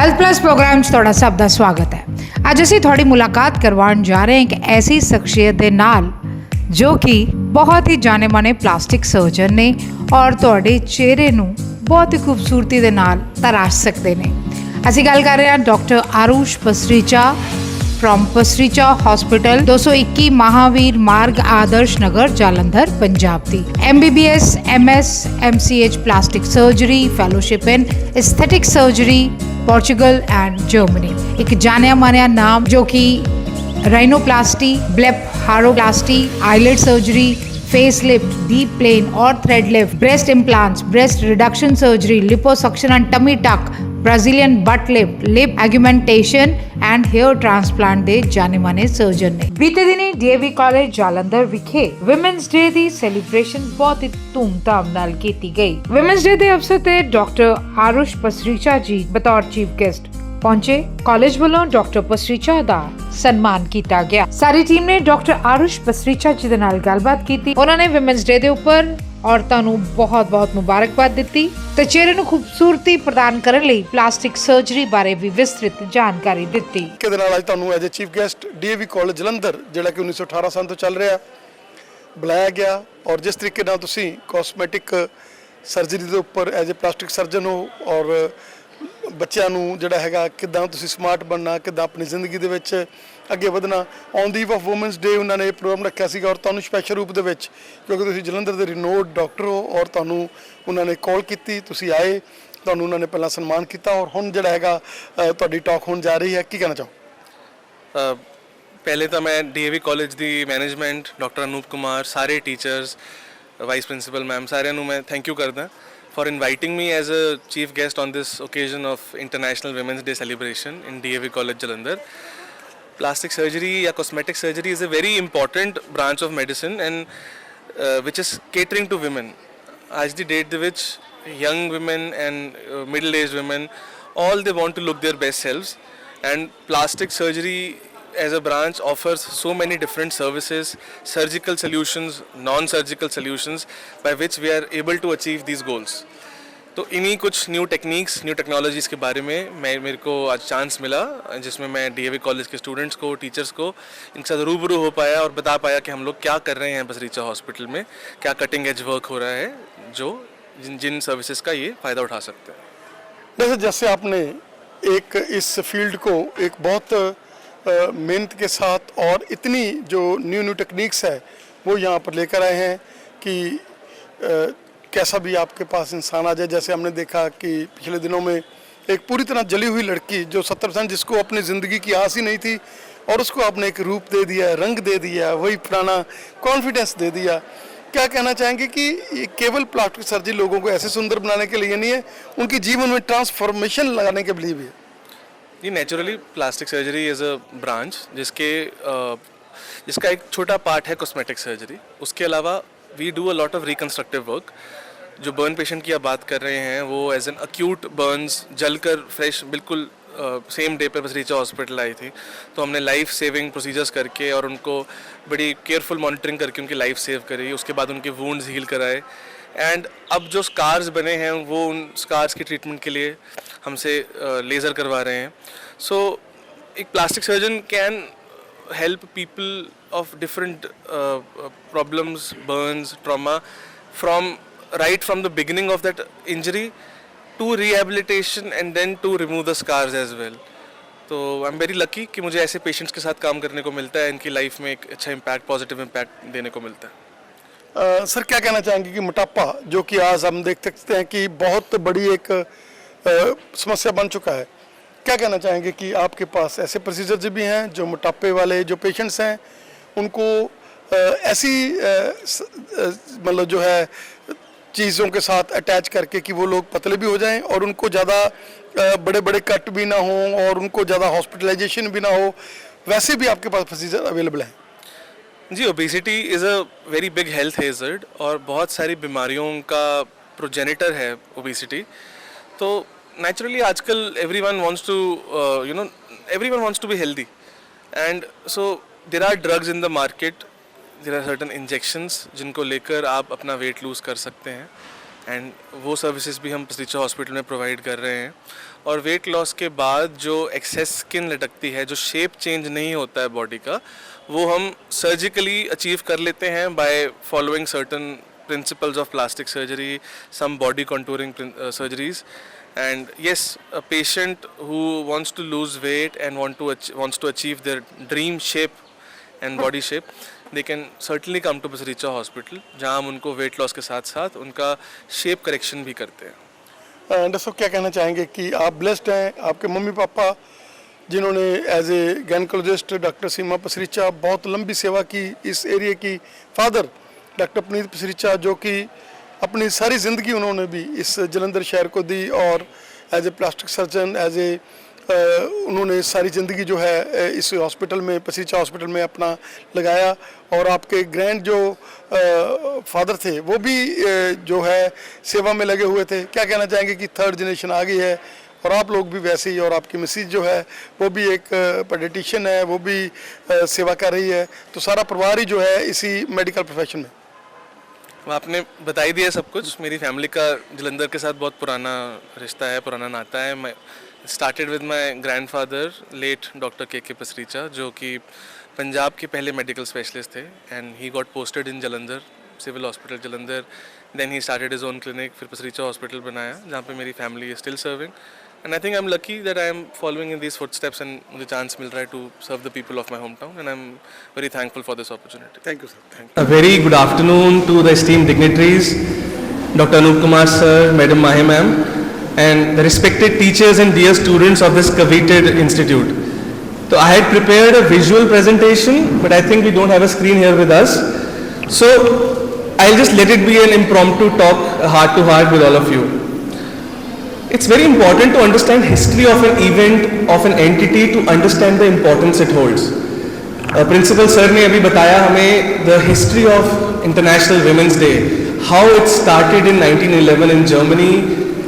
Health plus programme 'ਚ ਤੁਹਾਡਾ ਸਭ ਦਾ ਸਵਾਗਤ ਹੈ। ਅੱਜ ਅਸੀਂ ਤੁਹਾਡੀ ਮੁਲਾਕਾਤ ਕਰਵਾਉਣ ਜਾ ਰਹੇ ਹਾਂ ਇੱਕ ਐਸੀ ਸ਼ਖਸੀਅਤ ਦੇ ਨਾਲ ਜੋ ਕਿ ਬਹੁਤ ਹੀ ਜਾਣੇ ਮਾਣੇ ਪਲਾਸਟਿਕ ਸਰਜਨ ਨੇ ਔਰ ਤੁਹਾਡੇ ਚਿਹਰੇ ਨੂੰ ਬਹੁਤ ਹੀ ਖੂਬਸੂਰਤੀ ਦੇ ਨਾਲ ਤਰਾਸ਼ ਸਕਦੇ ਨੇ। ਅਸੀਂ ਗੱਲ ਕਰ ਰਹੇ ਹਾਂ doctor Aarush Pasricha from Pasricha hospital 221 Mahavir Marg Adarsh Nagar Jalandhar Punjab दी MBBS MS MCH plastic surgery fellowship in aesthetic surgery Portugal and Germany. एक जानिया मानिया नाम जो कि rhinoplasty blepharoplasty eyelid surgery face lift deep plane और thread lift breast implants breast reduction surgery liposuction and tummy tuck Brazilian butt lift lip augmentation and hair transplant दे जाने माने सर्जन ने। बीते दिनी DAV कॉलेज जालंधर विखे विमेंस डे दी celebration बहुत ही धूमधाम नाल कीती गई। विमेंस डे दे अवसर ते डॉक्टर आरुष पसरीचा जी बतौर चीफ गेस्ट पहुंचे। कॉलेज वालों डॉक्टर पसरीचा दा सन्मान किया गया। सारी टीम ने डॉक्टर आरुष पसरीचा जी दे नाल गलबात की। उन्होंने विमेंस डे दे उपर औरतों ਨੂੰ ਬਹੁਤ ਬਹੁਤ ਮੁਬਾਰਕਬਾਦ ਦਿੱਤੀ ਤੇ ਚਿਹਰੇ ਨੂੰ ਖੂਬਸੂਰਤੀ ਪ੍ਰਦਾਨ ਕਰਨ ਲਈ ਪਲਾਸਟਿਕ ਸਰਜਰੀ ਬਾਰੇ ਵੀ ਵਿਸਤ੍ਰਿਤ ਜਾਣਕਾਰੀ ਦਿੱਤੀ। ਕਿਹਦੇ ਨਾਲ ਅੱਜ ਤੁਹਾਨੂੰ as a chief guest DAV college Jalandhar ਜਿਹੜਾ ਕਿ 1918 ਸਾਲ ਤੋਂ ਚੱਲ ਰਿਹਾ ਬੁਲਾਇਆ ਗਿਆ ਔਰ ਜਿਸ ਤਰੀਕੇ ਨਾਲ ਤੁਸੀਂ ਕਾਸਮੈਟਿਕ ਸਰਜਰੀ ਦੇ ਉੱਪਰ ਐਜ਼ ਅ ਪਲਾਸਟਿਕ ਸਰਜਨ ਹੋ ਔਰ ਬੱਚਿਆਂ ਨੂੰ ਜਿਹੜਾ ਹੈਗਾ ਕਿੱਦਾਂ ਤੁਸੀਂ ਸਮਾਰਟ ਬਣਨਾ ਕਿੱਦਾਂ ਆਪਣੀ ਜ਼ਿੰਦਗੀ ਦੇ ਵਿੱਚ ਅੱਗੇ ਵਧਣਾ on the eve of women's day ਉਹਨਾਂ ਨੇ ਪ੍ਰੋਗਰਾਮ ਰੱਖਿਆ ਸੀਗਾ ਔਰ ਤੁਹਾਨੂੰ ਸਪੈਸ਼ਲ ਰੂਪ ਦੇ ਵਿੱਚ ਕਿਉਂਕਿ ਤੁਸੀਂ ਜਲੰਧਰ ਦੇ ਰਿਨੋਡ ਡਾਕਟਰ ਹੋ ਔਰ ਤੁਹਾਨੂੰ ਉਹਨਾਂ ਨੇ ਕਾਲ ਕੀਤੀ ਤੁਸੀਂ ਆਏ ਤੁਹਾਨੂੰ ਉਹਨਾਂ ਨੇ ਪਹਿਲਾਂ ਸਨਮਾਨ ਕੀਤਾ ਔਰ ਹੁਣ ਜਿਹੜਾ ਹੈਗਾ ਤੁਹਾਡੀ ਟਾਕ ਹੋਣ ਜਾ ਰਹੀ ਹੈ ਕੀ ਕਹਿਣਾ ਚਾਹੋ। ਪਹਿਲੇ ਤਾਂ ਮੈਂ DAV ਕਾਲਜ ਦੀ ਮੈਨੇਜਮੈਂਟ ਡਾਕਟਰ ਅਨੂਪ ਕੁਮਾਰ ਸਾਰੇ ਟੀਚਰਸ ਵਾਈਸ ਪ੍ਰਿੰਸੀਪਲ ਮੈਮ ਸਾਰਿਆਂ ਨੂੰ ਮੈਂ ਥੈਂਕ ਯੂ ਕਰਦਾ for inviting me as a chief guest on this occasion of International Women's Day celebration in DAV College Jalandhar. Plastic surgery or cosmetic surgery is a very important branch of medicine and which is catering to women. As the date the which young women and middle-aged women all they want to look their best selves and plastic surgery as a branch offers so many different services, surgical solutions, non-surgical solutions by which we are able to achieve these goals. तो इन्हीं कुछ new techniques new technologies के बारे में मेरे को आज chance मिला जिसमें मैं DAV कॉलेज के स्टूडेंट्स को टीचर्स को इनके साथ रूबरू हो पाया और बता पाया कि हम लोग क्या कर रहे हैं पसरीचा हॉस्पिटल में क्या कटिंग एज वर्क हो रहा है जो जिन सर्विसेज का ये फ़ायदा उठा सकते हैं। जैसे आपने एक इस फील्ड को एक बहुत मेहनत के साथ और इतनी जो न्यू टेक्निक्स है वो यहाँ पर लेकर आए हैं कि कैसा भी आपके पास इंसान आ जाए। जैसे हमने देखा कि पिछले दिनों में एक पूरी तरह जली हुई लड़की जो 70% जिसको अपनी ज़िंदगी की आस ही नहीं थी और उसको आपने एक रूप दे दिया रंग दे दिया वही पुराना कॉन्फिडेंस दे दिया। क्या कहना चाहेंगे कि ये केवल प्लास्टिक सर्जरी लोगों को ऐसे सुंदर बनाने के लिए नहीं है उनके जीवन में ट्रांसफॉर्मेशन लगाने के लिए भी है। जी naturally plastic surgery is a branch जिसका एक छोटा पार्ट है कॉस्मेटिक सर्जरी। उसके अलावा we do a lot of reconstructive work. जो बर्न पेशेंट की आप बात कर रहे हैं वो एज एन अक्यूट बर्न्स जलकर फ्रेश बिल्कुल सेम डे पर पसरीचा हॉस्पिटल आई थी तो हमने लाइफ सेविंग प्रोसीजर्स करके और उनको बड़ी केयरफुल मॉनिटरिंग करके उनकी लाइफ सेव करी। उसके बाद उनके वुंड्स हील कराए एंड अब जो स्कार्स बने हैं वो उन स्कार्स की ट्रीटमेंट के लिए हमसे लेज़र करवा रहे हैं। सो एक plastic surgeon can help people of different problems Burns trauma from from the beginning of that injury to rehabilitation and then to remove the scars as well. तो आई एम वेरी लकी कि मुझे ऐसे patients के साथ काम करने को मिलता है इनकी लाइफ में एक अच्छा इम्पैक्ट पॉजिटिव इम्पैक्ट देने को मिलता है। सर क्या कहना चाहेंगे कि मोटापा जो कि आज हम देख सकते हैं कि बहुत बड़ी एक समस्या बन चुका है क्या कहना चाहेंगे कि आपके पास ऐसे प्रोसीजर्स भी हैं जो मोटापे वाले जो पेशेंट्स हैं उनको ऐसी मतलब जो है चीज़ों के साथ अटैच करके कि वो लोग पतले भी हो जाएं और उनको ज़्यादा बड़े बड़े कट भी ना हो और उनको ज़्यादा हॉस्पिटलाइजेशन भी ना हो वैसे भी आपके पास प्रोसीजर अवेलेबल हैं। जी obesity is a very big health hazard और बहुत सारी बीमारियों का प्रोजेनिटर है ओबेसिटी। तो नेचुरली आजकल everyone wants to be healthy and so there are drugs in the market there are certain injections जिनको लेकर आप अपना वेट लूज़ कर सकते हैं एंड वो सर्विसेज भी हम पसरीचा हॉस्पिटल में प्रोवाइड कर रहे हैं। और वेट लॉस के बाद जो एक्सेस स्किन लटकती है, जो शेप चेंज नहीं होता है बॉडी का, वो हम सर्जिकली अचीव कर लेते हैं by following certain principles of plastic surgery, some body contouring surgeries. And yes, a patient who wants to lose weight and wants to achieve their dream shape and body shape, they can certainly come to Pasricha Hospital, जहाँ हम उनको weight loss के साथ साथ उनका shape correction भी करते हैं। डॉक्टर साहब क्या कहना चाहेंगे कि आप ब्लेस्ड हैं, आपके मम्मी पापा जिन्होंने एज ए गायनेकोलॉजिस्ट डॉक्टर सीमा पसरीचा बहुत लंबी सेवा की, इस एरिया की फादर डॉक्टर पुनीत पसरीचा जो कि अपनी सारी ज़िंदगी उन्होंने भी इस जलंधर शहर को दी और एज ए प्लास्टिक सर्जन उन्होंने सारी ज़िंदगी जो है इस हॉस्पिटल में, पसरीचा हॉस्पिटल में अपना लगाया। और आपके ग्रैंड जो फादर थे वो भी जो है सेवा में लगे हुए थे। क्या कहना चाहेंगे कि थर्ड जनरेशन आ गई है और आप लोग भी वैसे ही, और आपकी मिसेज जो है वो भी एक पेडिट्रिशियन है, वो भी सेवा कर रही है, तो सारा परिवार ही जो है इसी मेडिकल प्रोफेशन में। आपने बता ही दिया सब कुछ। मेरी फैमिली का जलंधर के साथ बहुत पुराना रिश्ता है, पुराना नाता है। मैं started with my grandfather late doctor K Pasricha, जो कि पंजाब के पहले मेडिकल स्पेशलिस्ट थे, and he got posted in Jalandhar civil hospital Jalandhar. Then he started his own clinic, फिर पसरीचा हॉस्पिटल बनाया जहाँ पे मेरी family is still serving. And I think I am lucky that I am following in these footsteps एंड मुझे chance मिल रहा है to serve the people of my home town, and I am very thankful for this opportunity. Thank you sir. Thank A very good afternoon to the esteemed dignitaries, Dr. Anup Kumar sir, Madam Mahi ma'am, and the respected teachers and dear students of this coveted institute. So I had prepared a visual presentation, but I think we don't have a screen here with us. So I'll just let it be an impromptu talk, heart to heart with all of you. It's very important to understand history of an event, of an entity, to understand the importance it holds. Principal sir ने अभी बताया हमें the history of international women's day, how it started in 1911 in Germany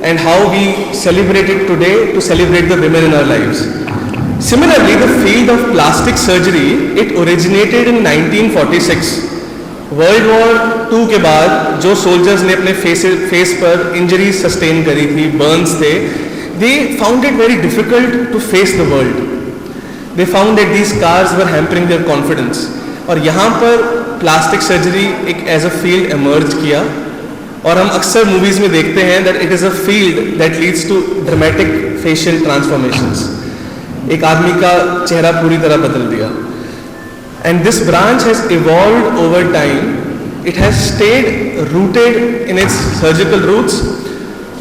and how we celebrate it today to celebrate the women in our lives. Similarly, the field of plastic surgery, it originated in 1946. World war 2 के बाद जो soldiers ने अपने face पर injuries sustain करी थी, burns थे, they found it very difficult to face the world. They found that these scars were hampering their confidence. और यहाँ पर प्लास्टिक सर्जरी एक एज अ फील्ड एमर्ज किया, और हम अक्सर मूवीज़ में देखते हैं that it is a field that leads to dramatic facial transformations. एक आदमी का चेहरा पूरी तरह बदल दिया. And this branch has evolved over time. It has stayed rooted in its surgical roots,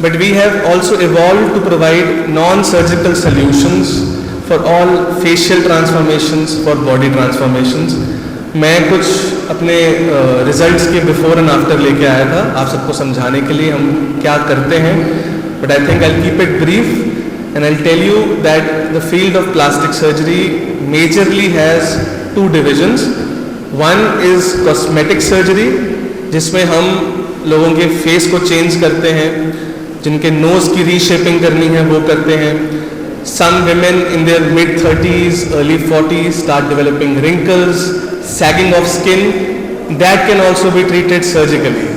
but we have also evolved to provide non-surgical solutions for all facial transformations, for body transformations. मैं कुछ अपने results के before and after लेके आया था आप सबको समझाने के लिए हम क्या करते हैं, but I think I keep it brief and I tell you that the field of plastic surgery majorly has 2 divisions. One is cosmetic surgery, जिसमें हम लोगों के फेस को चेंज करते हैं, जिनके नोज़ की रीशेपिंग करनी है वो करते हैं. Some women in their mid-30s, early 40s start developing wrinkles, sagging of skin. That can also be treated surgically.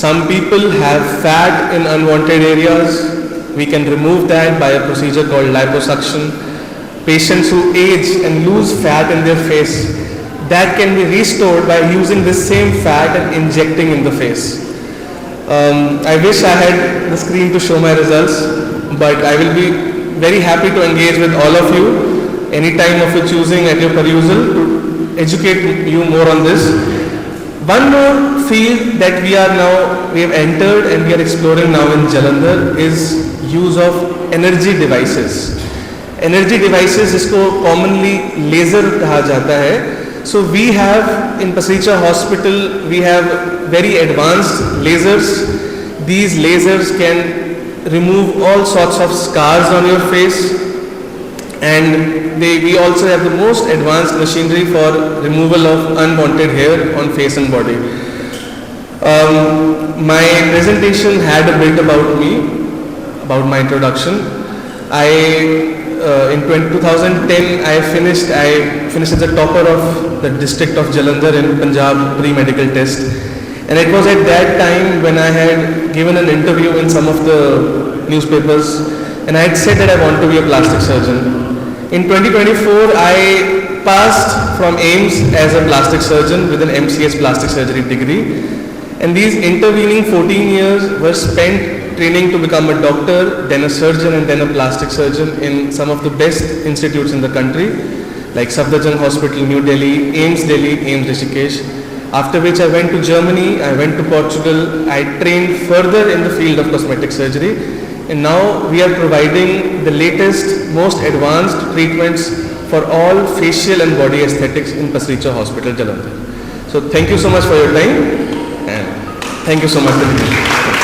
Some people have fat in unwanted areas. We can remove that by a procedure called liposuction. Patients who age and lose fat in their face, that can be restored by using the same fat and injecting in the face. I wish I had the screen to show my results, but I will be very happy to engage with all of you any time of your choosing at your perusal to educate you more on this. One more field that we have entered and we are exploring now in Jalandhar is use of energy devices. Energy devices इसको commonly laser कहा जाता है. So we have in Pasricha Hospital we have very advanced lasers. These lasers can remove all sorts of scars on your face, and we also have the most advanced machinery for removal of unwanted hair on face and body. My presentation had a bit about me, about my introduction. In 2010 I finished as the topper of the district of Jalandhar in Punjab pre-medical test. And it was at that time when I had given an interview in some of the newspapers, and I had said that I want to be a plastic surgeon. In 2024, I passed from AIMS as a plastic surgeon with an MCS plastic surgery degree, and these intervening 14 years were spent training to become a doctor, then a surgeon, and then a plastic surgeon in some of the best institutes in the country, like Safdarjung Hospital, New Delhi, AIMS Delhi, AIMS Rishikesh. After which I went to Germany, I went to Portugal, I trained further in the field of cosmetic surgery, and now we are providing the latest, most advanced treatments for all facial and body aesthetics in Pasricha Hospital, Jalandhar. So thank you so much for your time, and thank you so much.